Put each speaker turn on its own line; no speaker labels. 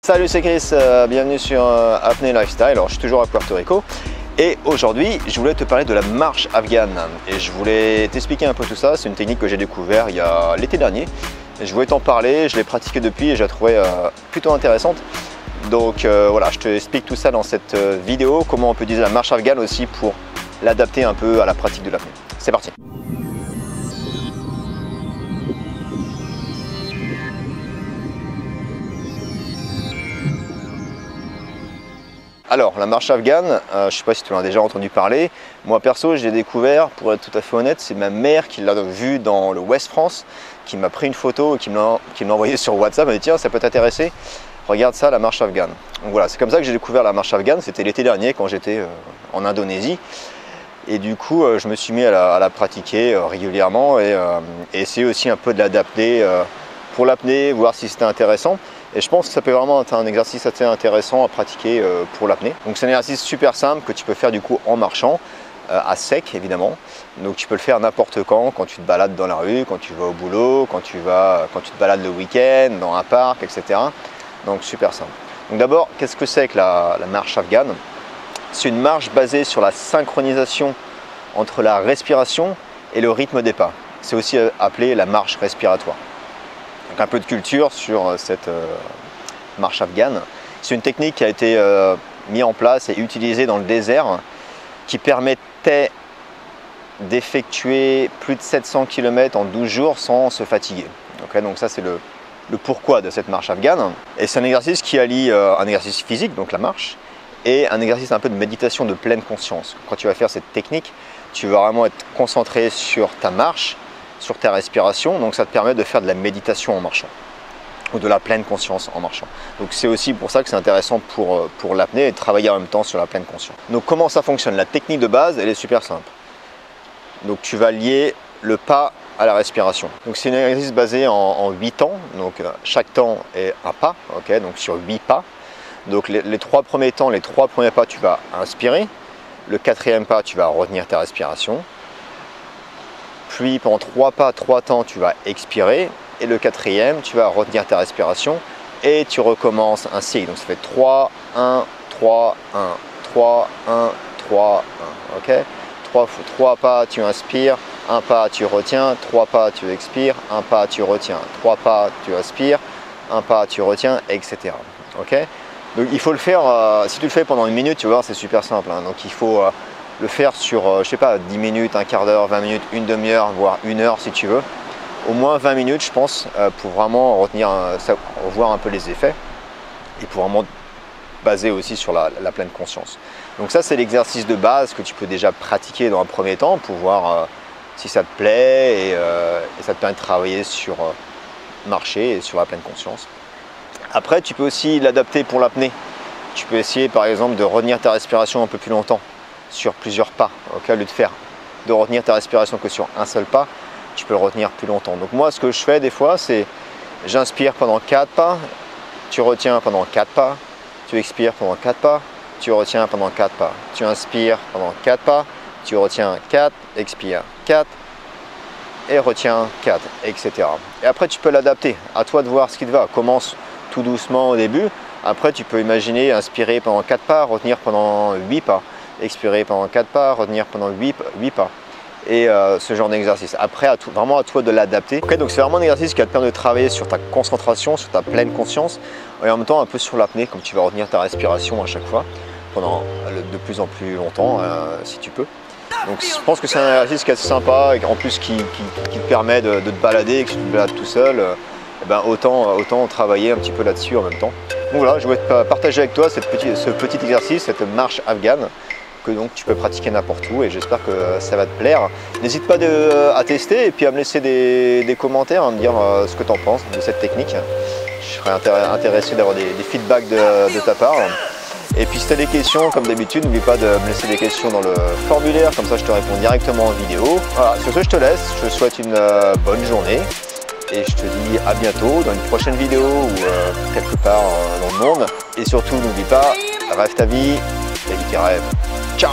Salut, c'est Chris, bienvenue sur Apnée Lifestyle. Alors, je suis toujours à Puerto Rico et aujourd'hui je voulais te parler de la marche afghane et je voulais t'expliquer un peu tout ça. C'est une technique que j'ai découvert il y a l'été dernier et je voulais t'en parler. Je l'ai pratiquée depuis et je la trouvais plutôt intéressante. Donc voilà, je te explique tout ça dans cette vidéo, comment on peut utiliser la marche afghane aussi pour l'adapter un peu à la pratique de l'apnée. C'est parti. Alors, la marche afghane, je ne sais pas si tu en as déjà entendu parler. Moi perso, je l'ai découvert, pour être tout à fait honnête, c'est ma mère qui l'a vu dans le Ouest France, qui m'a pris une photo et qui me l'a envoyé sur WhatsApp. Elle m'a dit tiens, ça peut t'intéresser, regarde ça, la marche afghane. Donc voilà, c'est comme ça que j'ai découvert la marche afghane. C'était l'été dernier quand j'étais en Indonésie. Et du coup, je me suis mis à la pratiquer régulièrement et essayer aussi un peu de l'adapter pour l'apnée, voir si c'était intéressant. Et je pense que ça peut vraiment être un exercice assez intéressant à pratiquer pour l'apnée. Donc c'est un exercice super simple que tu peux faire du coup en marchant, à sec évidemment. Donc tu peux le faire n'importe quand tu te balades dans la rue, quand tu vas au boulot, quand tu te balades le week-end, dans un parc, etc. Donc super simple. Donc d'abord, qu'est-ce que c'est que la marche afghane? C'est une marche basée sur la synchronisation entre la respiration et le rythme des pas. C'est aussi appelé la marche respiratoire. Donc un peu de culture sur cette marche afghane. C'est une technique qui a été mise en place et utilisée dans le désert qui permettait d'effectuer plus de 700 km en 12 jours sans se fatiguer. Okay, donc ça c'est le pourquoi de cette marche afghane. Et c'est un exercice qui allie un exercice physique, donc la marche, et un exercice un peu de méditation de pleine conscience. Quand tu vas faire cette technique, tu vas vraiment être concentré sur ta marche, sur ta respiration, donc ça te permet de faire de la méditation en marchant ou de la pleine conscience en marchant. Donc c'est aussi pour ça que c'est intéressant pour l'apnée et de travailler en même temps sur la pleine conscience. Donc comment ça fonctionne? La technique de base, elle est super simple. Donc tu vas lier le pas à la respiration. Donc c'est un exercice basé en 8 temps, donc chaque temps est un pas, okay, donc sur 8 pas. Donc les 3 premiers temps, les 3 premiers pas, tu vas inspirer. Le 4e pas, tu vas retenir ta respiration. Puis pendant 3 pas, 3 temps, tu vas expirer. Et le 4e, tu vas retenir ta respiration. Et tu recommences ainsi. Donc ça fait 3, 1, 3, 1, 3, 1, 3, 1. Ok, 3 pas, tu inspires. 1 pas, tu retiens. 3 pas, tu expires. 1 pas, tu retiens. 3 pas, tu aspires. 1 pas, tu retiens, etc. Ok. Donc il faut le faire, si tu le fais pendant 1 minute, tu vas voir, c'est super simple. Hein. Donc il faut le faire sur, je sais pas, 10 minutes, un quart d'heure, 20 minutes, une demi-heure, voire 1 heure si tu veux. Au moins 20 minutes, je pense, pour vraiment retenir, voir un peu les effets et pour vraiment baser aussi sur la pleine conscience. Donc ça, c'est l'exercice de base que tu peux déjà pratiquer dans un premier temps pour voir si ça te plaît et ça te permet de travailler sur marcher et sur la pleine conscience. Après, tu peux aussi l'adapter pour l'apnée. Tu peux essayer par exemple de retenir ta respiration un peu plus longtemps sur plusieurs pas. Okay, au lieu de retenir ta respiration que sur un seul pas, tu peux le retenir plus longtemps. Donc moi, ce que je fais des fois, c'est j'inspire pendant 4 pas, tu retiens pendant 4 pas, tu expires pendant 4 pas, tu retiens pendant 4 pas, tu inspires pendant 4 pas, tu retiens 4, expire 4, et retiens 4, etc. Et après, tu peux l'adapter. À toi de voir ce qui te va. Commence tout doucement au début. Après, tu peux imaginer inspirer pendant 4 pas, retenir pendant 8 pas. Expirer pendant 4 pas, retenir pendant 8 pas. Et ce genre d'exercice. Après, vraiment à toi de l'adapter. Okay, donc c'est vraiment un exercice qui va te permettre de travailler sur ta concentration, sur ta pleine conscience, et en même temps un peu sur l'apnée, comme tu vas retenir ta respiration à chaque fois, pendant de plus en plus longtemps, si tu peux. Donc je pense que c'est un exercice qui est assez sympa, et en plus qui te permet de te balader, et que si tu te balades tout seul, ben autant travailler un petit peu là-dessus en même temps. Donc voilà, je voulais te partager avec toi ce petit exercice, cette marche afghane, que donc tu peux pratiquer n'importe où, et j'espère que ça va te plaire. N'hésite pas à tester et puis à me laisser des commentaires, à me dire ce que tu en penses de cette technique. Je serais intéressé d'avoir des feedbacks de ta part. Et puis si tu as des questions, comme d'habitude, n'oublie pas de me laisser des questions dans le formulaire, comme ça je te réponds directement en vidéo. Voilà, sur ce je te laisse, je te souhaite une bonne journée et je te dis à bientôt dans une prochaine vidéo ou quelque part dans le monde. Et surtout n'oublie pas, rêve ta vie, la vie qui rêve. Ciao!